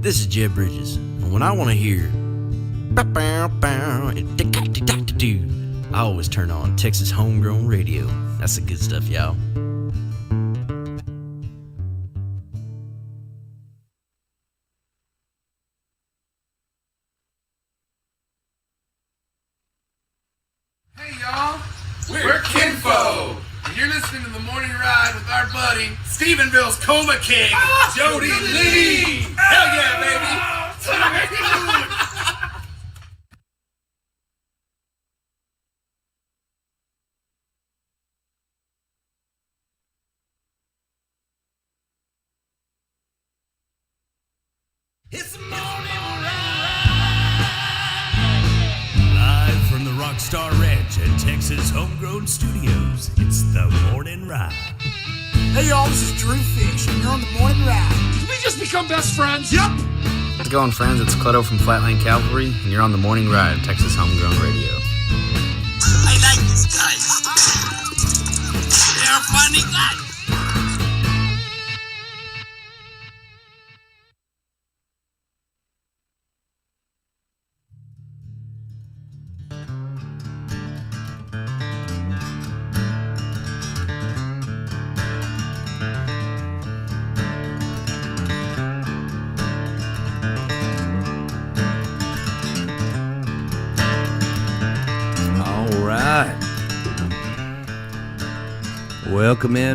This is Jeb Bridges, and when I want to hear I always turn on Texas Homegrown Radio. That's the good stuff, y'all. Hey y'all, we're Kinfo, and you're listening to The Morning Ride with our buddy, Stephenville's Coma King, Jody Lee. Hell yeah, baby. It's the morning ride. Live from the Rockstar Ranch at Texas Homegrown Studios, it's the morning ride. Hey y'all, this is Drew Fish, and you're on the morning ride. Did we just become best friends? Yup. How's it going, friends? It's Cleto from Flatland Cavalry, and you're on the morning ride at Texas Homegrown Radio. I like these guys. They're funny guys.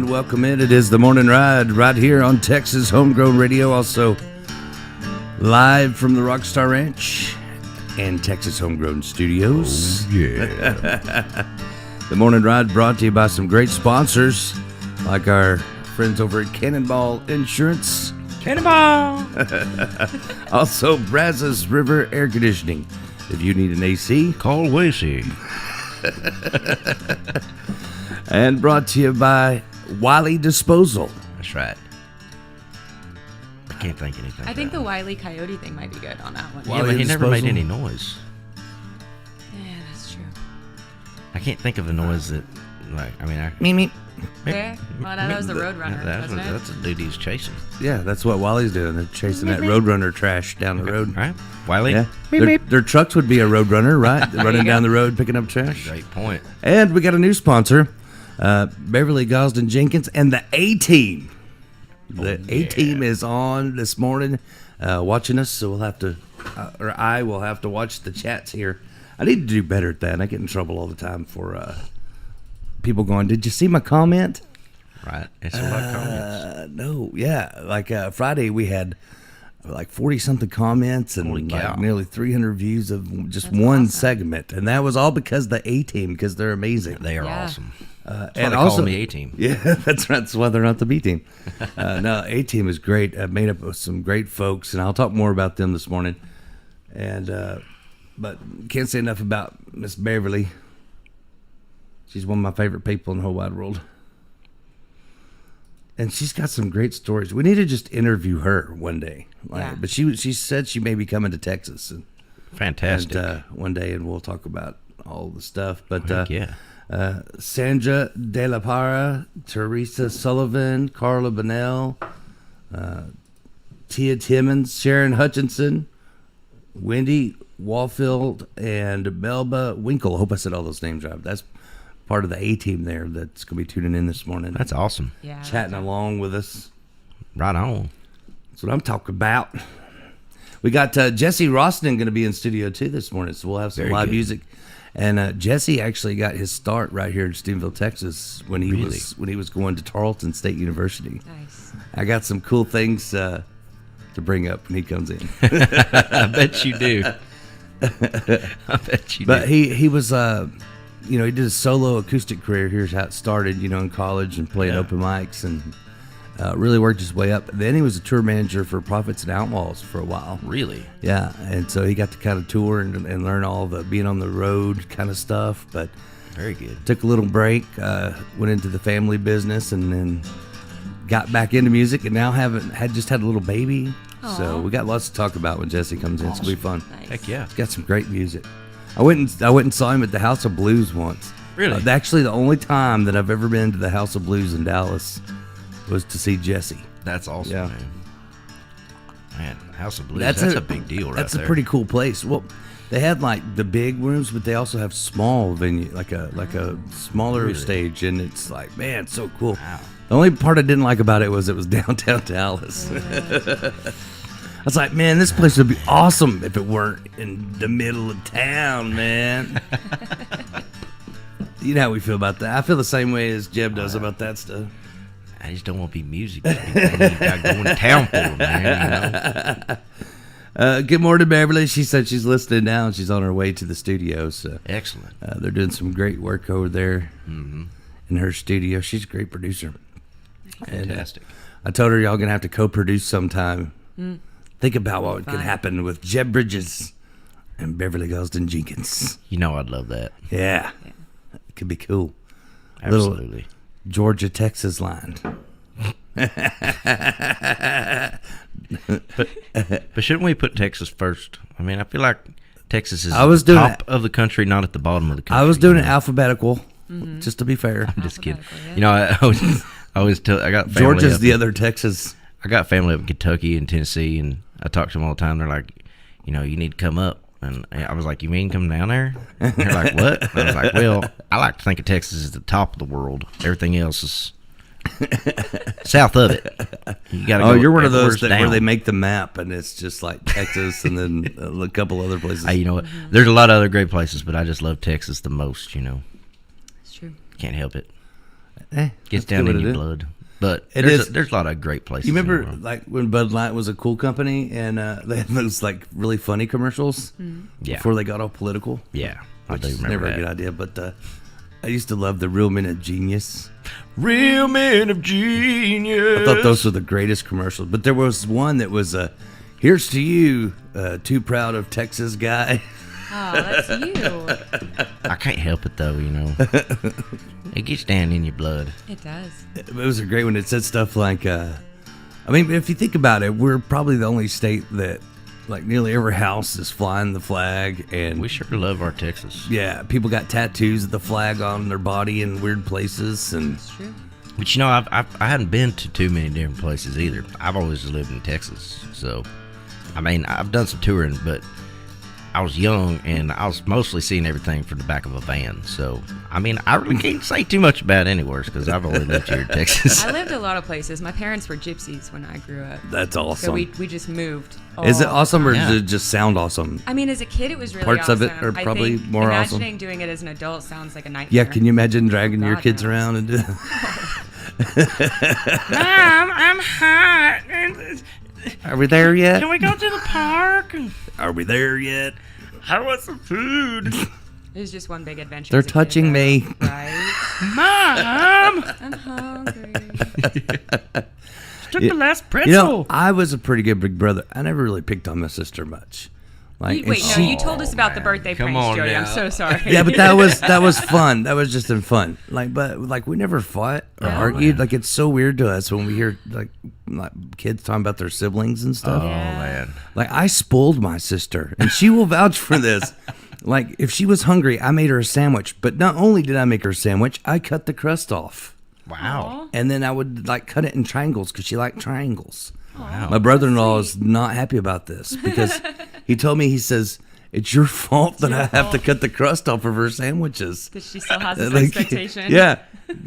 Welcome in. It is the morning ride right here on Texas Homegrown Radio. Also live from the Rockstar Ranch and Texas Homegrown Studios. Oh, yeah. The morning ride brought to you by some great sponsors like our friends over at Cannonball Insurance. Cannonball! Also Brazos River Air Conditioning. If you need an AC, Call Wacy. And brought to you by Wiley Disposal. That's right. I can't think of anything. I think the Wile E. Coyote thing might be good on that one. Yeah, but he never made any noise. Yeah, that's true. I can't think of the noise that, Meep. There? Well, that was the Roadrunner, wasn't it? That's a dude he's chasing. Yeah, that's what Wiley's doing. They're chasing that Roadrunner trash down the road. Right? Wiley? Yeah. Their trucks would be a Roadrunner, right? Running down the road, picking up trash. Great point. And we got a new sponsor, Beverly Gosden Jenkins and the A-Team. The A-Team is on this morning watching us, so we'll have to, or I will have to watch the chats here. I need to do better at that. I get in trouble all the time for people going, did you see my comment? Right. It's a lot of comments. No, yeah. Like Friday we had like 40-something comments and like nearly 300 views of just one segment. And that was all because the A-Team, because they're amazing. They are awesome. That's and why they also call them the A-Team. Yeah, that's right. That's why they're not the B-Team. No, A-Team is great. I've made up with some great folks, and I'll talk more about them this morning. And but can't say enough about Miss Beverly. She's one of my favorite people in the whole wide world. And she's got some great stories. We need to just interview her one day. But she said she may be coming to Texas. Fantastic. And, one day, and we'll talk about all the stuff. But Sandra De La Parra, Teresa Sullivan, Carla Bonnell, Tia Timmons, Sharon Hutchinson, Wendy Walfield, and Melba Winkle. I hope I said all those names right. That's part of the A-Team there that's going to be tuning in this morning. That's awesome. Yeah. Chatting along with us. Right on. That's what I'm talking about. We got Jesse Roston going to be in studio too this morning, so we'll have some live music. And Jesse actually got his start right here in Stephenville, Texas, when he was going to Tarleton State University. Nice. I got some cool things to bring up when he comes in. I bet you do. I bet you do. But he was, he did a solo acoustic career. Here's how it started, in college and playing open mics and really worked his way up. Then he was a tour manager for Prophets and Outlaws for a while. Really? Yeah, and so he got to kind of tour and learn all the being on the road kind of stuff. But very good. Took a little break, went into the family business, and then got back into music. And now just had a little baby. Aww. So we got lots to talk about when Jesse comes in. It's gonna be fun. Nice. Heck yeah. He's got some great music. I went and saw him at the House of Blues once. Really? Actually, the only time that I've ever been to the House of Blues in Dallas was to see Jesse. That's awesome, Yeah. man. Man, House of Blues, that's a big deal right there. That's a pretty cool place. Well, they had like the big rooms, but they also have small venue, like a smaller stage, and it's like, man, it's so cool. Wow. The only part I didn't like about it was downtown Dallas. I was like, man, this place would be awesome if it weren't in the middle of town, man. You know how we feel about that. I feel the same way as Jeb does about that stuff. I just don't want to be music. You got going to town for, man. You know? Good morning, Beverly. She said she's listening now, and she's on her way to the studio. So excellent. They're doing some great work over there in her studio. She's a great producer. Fantastic. And, I told her y'all gonna have to co-produce sometime. Think about what could happen with Jeb Bridges and Beverly Gosden Jenkins. You know I'd love that. Yeah. It could be cool. Absolutely. Little Georgia, Texas line. But shouldn't we put Texas first? I mean, I feel like Texas is at the top of the country, not at the bottom of the country. I was doing it alphabetical, just to be fair. I'm just kidding. Yeah. You know, I always tell. I got family Georgia's up the in- other Texas. I got family up in Kentucky and Tennessee, and I talk to them all the time. They're like, you know, you need to come up. And I was like, you mean come down there? And they're like, what? And I was like, well, I like to think of Texas as the top of the world. Everything else is south of it. You gotta go. You're one of those where where they make the map and it's just like Texas and then a couple other places. You know what? There's a lot of other great places, but I just love Texas the most. You know, It's true. can't help it. Gets Gets down in your blood. But there's a lot of great places. You in the remember world. like when Bud Light was a cool company and they had those like really funny commercials Yeah. before they got all political? Yeah, I Which do is remember never a good that. idea, but I used to love the Real Men of Genius. Real Men of Genius. I thought those were the greatest commercials. But there was one that was here's to you, too proud of Texas guy. Oh, that's you. I can't help it though, you know. It gets down in your blood. It does. It was a great one. It said stuff like, I mean, if you think about it, we're probably the only state that, like, nearly every house is flying the flag, and We sure love our Texas. yeah, people got tattoos of the flag on their body in weird places, and It's true. But you know, I hadn't been to too many different places either. I've always lived in Texas, so I mean, I've done some touring, but I was young and I was mostly seeing everything from the back of a van. So I mean, I really can't say too much about anywhere because I've only lived here in Texas. I lived a lot of places. My parents were gypsies when I grew up. that's awesome. So we just moved. Is it all awesome, the or time. does it just sound awesome? I mean, as a kid, it was really Parts awesome. of it are I probably think more awesome. Imagining doing it as an adult sounds like a nightmare. Yeah, can you imagine dragging your God, kids no. around and do Mom, I'm hot. Are we there yet? Can we go to the park? Are we there yet? I want some food. It was just one big adventure. They're as a kid, touching though, me. Right? Mom, I'm hungry. took the last pretzel. You know, I was a pretty good big brother. I never really picked on my sister much. Like, and Wait, no, she- you told us about the birthday Come pranks, on Jody. I'm now. so sorry. Yeah, but that was fun. That was just in fun. Like, but like we never fought or argued. Like, it's so weird to us when we hear like kids talking about their siblings and stuff. Oh man. Like, I spoiled my sister, and she will vouch for this. Like, if she was hungry, I made her a sandwich. But not only did I make her a sandwich, I cut the crust off, Wow. and then I would like cut it in triangles because she liked triangles. Wow. My brother-in-law is not happy about this because he told me, he says, it's your fault that I have to cut the crust off of her sandwiches. Because she still has this Like, expectation. Yeah.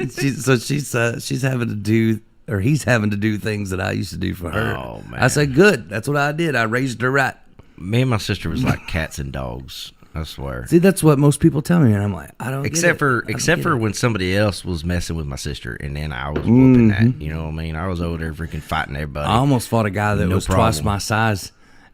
She's having to do, or he's having to do things that I used to do for her. Oh, man. I said, good. That's what I did. I raised her right. Me and my sister was like cats and dogs. I swear. See, that's what most people tell me, and I'm like, I don't Except get it. I don't except get for it. when somebody else was messing with my sister, and then I was whooping that. You know what I mean? I was over there freaking fighting everybody. I almost fought a guy that No was twice problem. my size,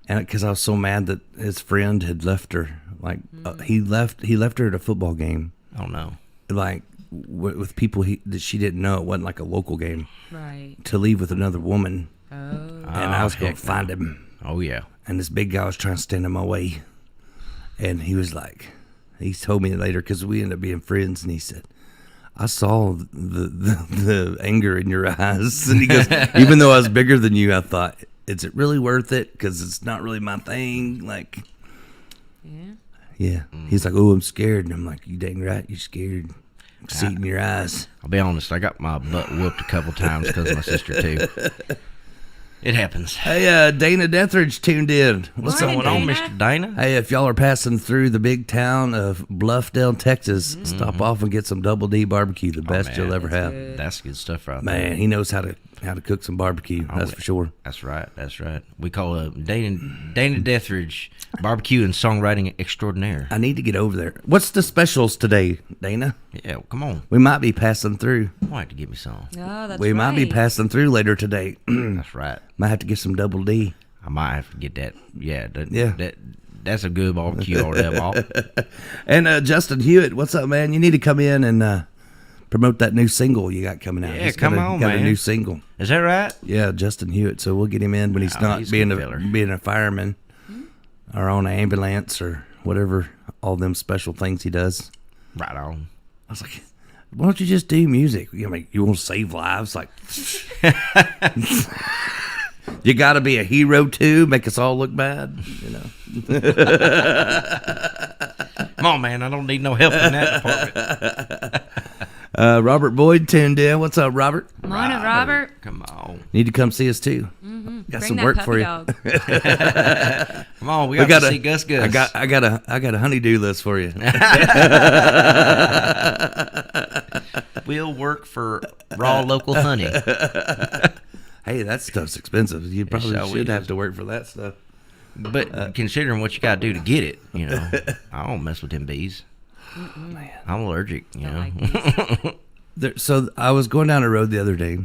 and because I was so mad that his friend had left her. Like, he left her at a football game. Oh no. Like, with people that she didn't know. It wasn't like a local game. Right. To leave with another woman, Oh. and I was going to heck no. find him. Oh yeah. And this big guy was trying to stand in my way. And he was like, he told me later, because we ended up being friends, and he said, I saw the anger in your eyes. And he goes, even though I was bigger than you, I thought, is it really worth it? Because it's not really my thing. Like, Yeah. yeah. He's like, oh, I'm scared. And I'm like, you dang right, you're scared. I can see it in your eyes. I'll be honest. I got my butt whooped a couple times because of my sister too. It happens. Hey, Dana Dethridge tuned in. What's Morning, What's going on, Dana. Mr. Dana? Hey, if y'all are passing through the big town of Bluffdale, Texas, stop off and get some Double D barbecue, the best man, you'll ever have. good. That's good stuff right there. Man, he knows how to cook some barbecue. That's for sure. That's right. That's right. We call it Dana Dethridge barbecue and songwriting extraordinaire. I need to get over there. What's the specials today, Dana? Yeah, come on. We might be passing through. Why have to give me some? Oh, that's We right. might be passing through later today. That's right. Might have to get some Double D. I might have to get that. Yeah. Yeah. That's a good barbecue over there, Bob. And Justin Hewitt, what's up, man? You need to come in and promote that new single you got coming out. Yeah, He's come got on, a man. new single. Is that right? Yeah, Justin Hewitt. So we'll get him in when he's Oh, not he's a being good a feller. being a fireman or on an ambulance or whatever. All them special things he does. Right on. I was like, why don't you just do music? You want to save lives? Like, you got to be a hero too. Make us all look bad. You know. Come on, man. I don't need no help in that department. Robert Boyd tuned in. What's up, Robert? Morning, Robert. Come on. Need to come see us too. Got Bring some that work puppy for you. dog. Come on. We got to see Gus Gus. I got a honeydew list for you. We'll work for raw local honey. Hey, that stuff's expensive. You probably sure should is. have to work for that stuff. But considering what you got to do to get it, you know, I don't mess with them bees. Man, I'm allergic, you know. like So I was going down the road the other day,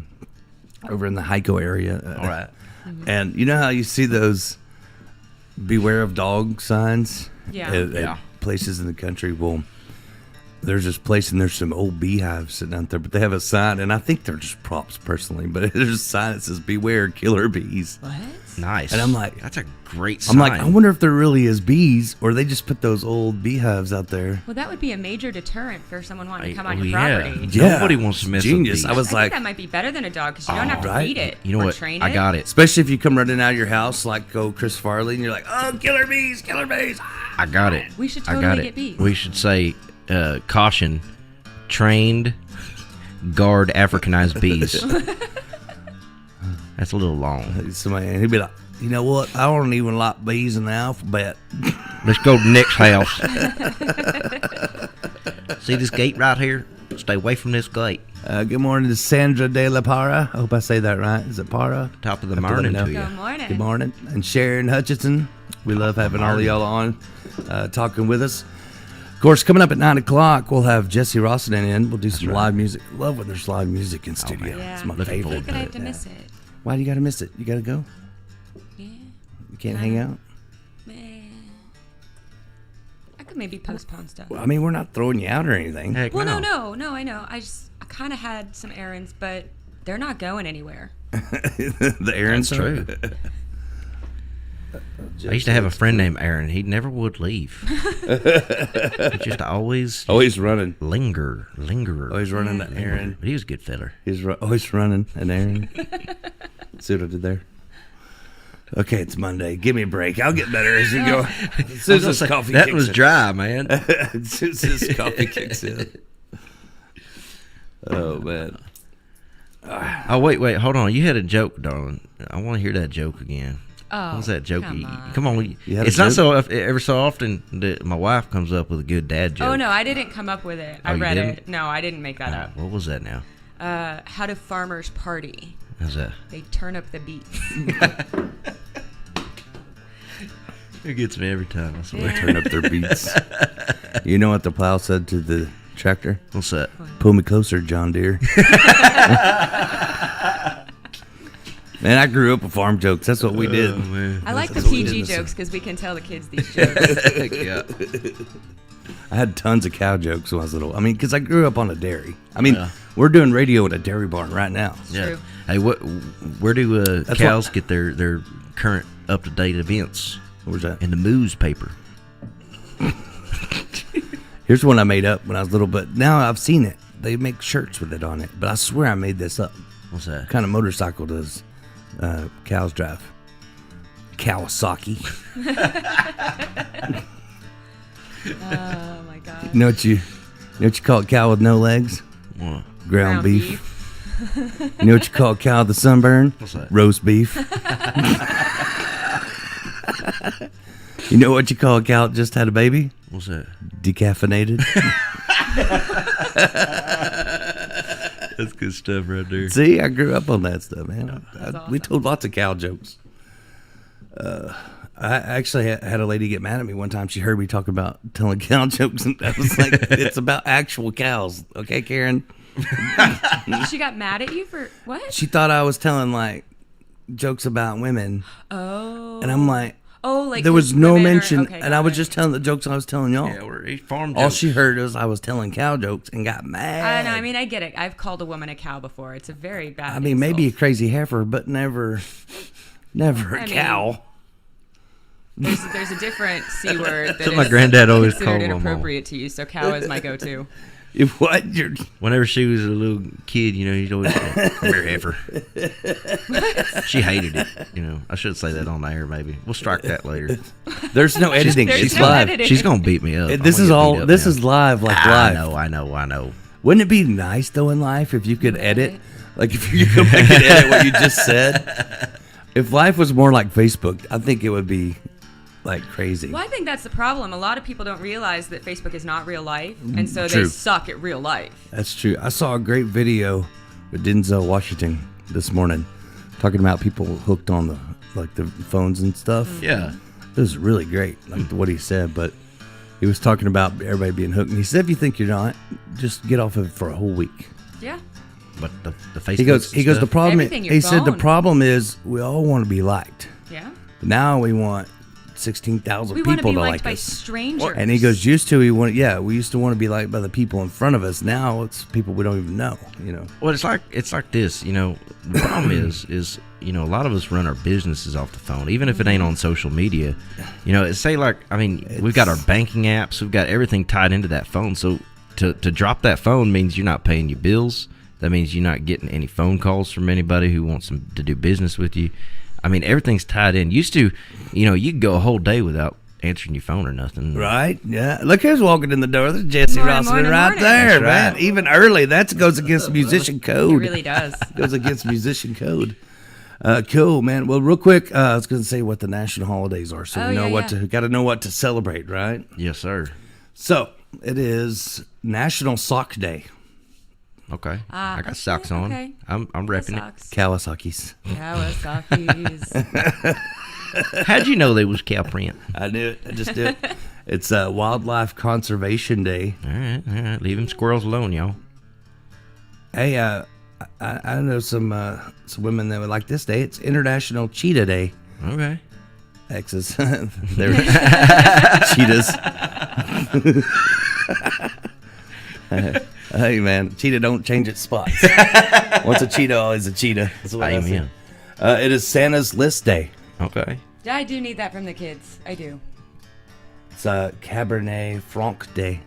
over in the Hyco area. All right. And you know how you see those "Beware of Dog" signs Yeah. at Yeah. places in the country? Well, there's this place and there's some old beehives sitting out there, but they have a sign, and I think they're just props personally, but there's a sign that says "Beware killer bees." What? Nice. And I'm like- that's a great I'm sign. like, I wonder if there really is bees, or they just put those old beehives out there. Well, that would be a major deterrent for someone wanting to come on Oh, your yeah. property. Yeah, Nobody wants to mess genius. with I bees. was I like, think that might be better than a dog because you don't have to right. feed it You know or what? train I got it. especially if you come running out of your house like Chris Farley, and you're like, "Oh, killer bees, killer bees!" I got it. We should I got totally it. get bees. We should say, caution, trained, guard Africanized bees. That's a little long. Somebody, and he'd be like, "You know what? I don't even like bees in the alphabet." Let's go to Nick's house. See this gate right here? Stay away from this gate. Good morning to Sandra De La Para. I hope I say that right. Is it Para? Top of the Have to let me morning know. to you. Good morning. Good morning. And Sharon Hutchinson. We love having all of y'all on talking with us. Of course, coming up at 9 o'clock, we'll have Jesse Rossenden in. We'll do some live music. Love when there's live music in studio. Yeah. It's my Looking favorite. forward I'm gonna have to miss it. Why do you got to miss it? You got to go? Yeah. You can't hang out? Man. I could maybe postpone stuff. I mean, we're not throwing you out or anything. Heck Well, no. no, I know. I kind of had some errands, but they're not going anywhere. The errands That's true. I used to have a friend named Aaron. He never would leave. He just always Always running. lingerer. Always running an errand. But he was a good feller. He's always running an errand. See what I did there? Okay, it's Monday. Give me a break. I'll get better as we go. As soon as this coffee That kicks was in. dry, man. As soon as this coffee kicks in. Oh, man. Oh, wait, hold on. You had a joke, darling. I want to hear that joke again. Oh, What was that joke? come on. Come on. You had a It's not joke? so ever so often that my wife comes up with a good dad joke. Oh, no, I didn't come up with it. I Oh, you read didn't? it. No, I didn't make that up. What was that now? How do farmers party? How's that? They turn up the beats. It gets me every time, I swear. Turn up their beats. You know what the plow said to the tractor? What's that? Pull me closer, John Deere. Man, I grew up with farm jokes. That's what we did. Oh, man. I like the what we PG did. jokes because we can tell the kids these jokes. Yeah. I had tons of cow jokes when I was little. I mean, because I grew up on a dairy. I mean, Yeah. we're doing radio at a dairy barn right now. Yeah. True. Hey, where do That's cows what- get their current up-to-date events? Where's that? In the Moose paper. Here's one I made up when I was little, but now I've seen it. They make shirts with it on it, but I swear I made this up. What's that? What kind of motorcycle does cows drive? Kawasaki. Oh, my God. You know what you call a cow with no legs? What? Ground beef. You know what you call a cow with a sunburn? What's that? Roast beef. You know what you call a cow that just had a baby? What's that? Decaffeinated. That's good stuff right there. See, I grew up on that stuff, man. We awesome. told lots of cow jokes. I actually had a lady get mad at me one time. She heard me talk about telling cow jokes, and I was like, it's about actual cows. Okay, Karen? She got mad at you for what? She thought I was telling, like, jokes about women. Oh. And I'm like, like there was no women are- mention, okay, and I got was it. just telling the jokes I was telling y'all. Yeah, we're farm All jokes. she heard was I was telling cow jokes and got mad. I mean, I get it. I've called a woman a cow before. It's a very bad. I mean, maybe a insult. crazy heifer, but never a I mean, cow. There's a different c word that That's what my is granddad always considered called my mom. inappropriate to you. So cow is my go-to. If what you're Whenever she was a little kid, he'd always say, "Come here, heifer." She hated it. I should say that on air. Maybe we'll strike that later. there's no editing. There's She's no live. editing. She's gonna beat me up. This I'm is gonna get all. beat up This now. is live, like I live. know. Wouldn't it be nice though in life if you could edit, like if you could make it edit what you just said? If life was more like Facebook, I think it would be like crazy. Well, I think that's the problem. A lot of people don't realize that Facebook is not real life, and so True. they suck at real life. That's true. I saw a great video with Denzel Washington this morning, talking about people hooked on the phones and stuff. Yeah. It was really great, like what he said. But he was talking about everybody being hooked, and he said, "If you think you're not, just get off of it for a whole week." Yeah. But the Facebook. He goes. The problem. Everything, your He said the phone. problem is we all want to be liked. Yeah. Now we want 16,000 We want to people be to liked like by us. strangers. And he goes, we used to want to be liked by the people in front of us. Now it's people we don't even know. Well, it's like this. The problem is a lot of us run our businesses off the phone, even if it ain't on social media. We've got our banking apps, we've got everything tied into that phone. So to drop that phone means you're not paying your bills. That means you're not getting any phone calls from anybody who wants to do business with you. I mean, everything's tied in. Used to, you could go a whole day without answering your phone or nothing. Right? Yeah. Look who's walking in the door. There's Jesse Morning, Rossman morning, right morning. there, That's man. right. Even early. That goes against musician code. It really does. Goes against musician code. Cool, man. Well, real quick, I was going to say what the national holidays are, so Oh, we know yeah, yeah. got to know what to celebrate, right? Yes, sir. So it is National Sock Day. Okay. I got socks on. okay. I'm repping it. Sucks. Kawasaki's. Kawasaki's. How'd you know they was cow print? I knew it. I just did. It's Wildlife Conservation Day. All right. Leave them squirrels alone, y'all. Hey, I know some women that would like this day. It's International Cheetah Day. Okay. X's. They're cheetahs. Hey, man. Cheetah don't change its spots. Once a cheetah, always a cheetah. That's what I say. Amen. It is Santa's List Day. Okay. I do need that from the kids. I do. It's Cabernet Franc Day.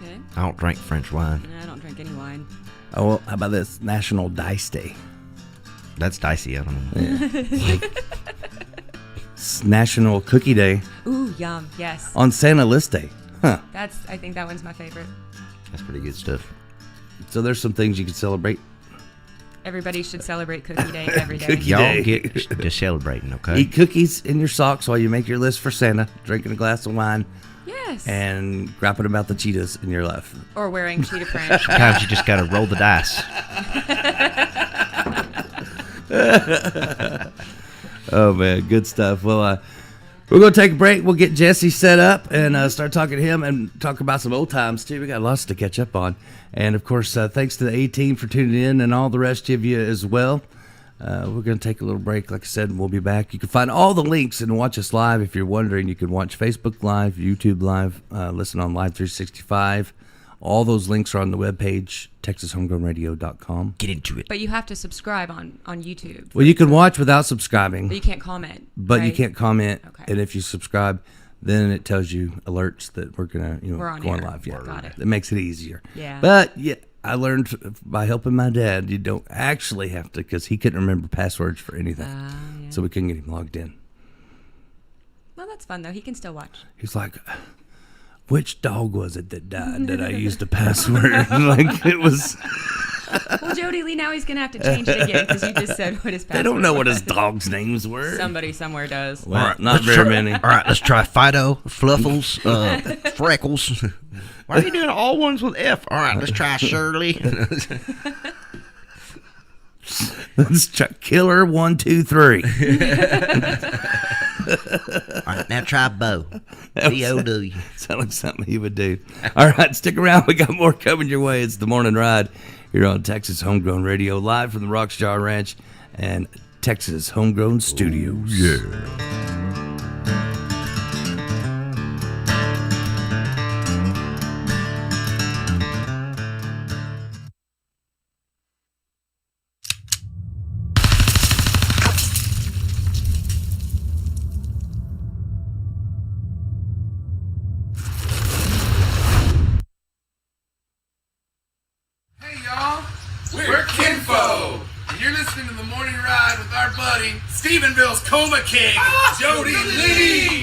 Okay. I don't drink French wine. I don't drink any wine. Oh, well, how about this? National Dice Day. That's dicey. I don't know. It's National Cookie Day. Ooh, yum. Yes. On Santa List Day. Huh. I think that one's my favorite. That's pretty good stuff. So there's some things you can celebrate. Everybody should celebrate Cookie Day every day. Cookie Y'all Day. get just celebrating, okay? Eat cookies in your socks while you make your list for Santa, drinking a glass of wine, Yes. and griping about the cheetahs in your life. Or wearing cheetah print. Sometimes you just got to roll the dice. Oh, man, good stuff. Well, we're going to take a break. We'll get Jesse set up and start talking to him and talk about some old times, too. We got lots to catch up on. And, of course, thanks to the A-Team for tuning in and all the rest of you as well. We're going to take a little break. Like I said, and we'll be back. You can find all the links and watch us live. If you're wondering, you can watch Facebook Live, YouTube Live, listen on Live 365. All those links are on the webpage, TexasHomegrownRadio.com. Get into it. But you have to subscribe on YouTube. Well, you can watch without subscribing, But you can't comment. but you right? can't comment. Okay. And if you subscribe, then it tells you alerts that we're going to We're on go on air. live. Yeah, Got it. It makes it easier. Yeah. But yeah, I learned by helping my dad, you don't actually have to, because he couldn't remember passwords for anything. Yeah. So we couldn't get him logged in. Well, that's fun, though. He can still watch. He's like, which dog was it that died that I used a password? Like, it was Well, Jody Lee, now he's going to have to change it again because you just said what his password They don't know what was. his dogs' names were. Somebody somewhere does. Well, All right, not let's very try- many. All right, let's try Fido, Fluffles, Freckles. Why are you doing all ones with F? All right, let's try Shirley. Let's try Killer 1, 2, 3. All right, now try Bo. B-O-W. Sound like something he would do. All right, stick around. We got more coming your way. It's the Morning Ride here on Texas Homegrown Radio, live from the Rockstar Ranch and Texas Homegrown Studios. Hey y'all, we're Kinfo, and you're listening to the Morning Ride with our buddy Stephenville's Coma King, Jody Lee.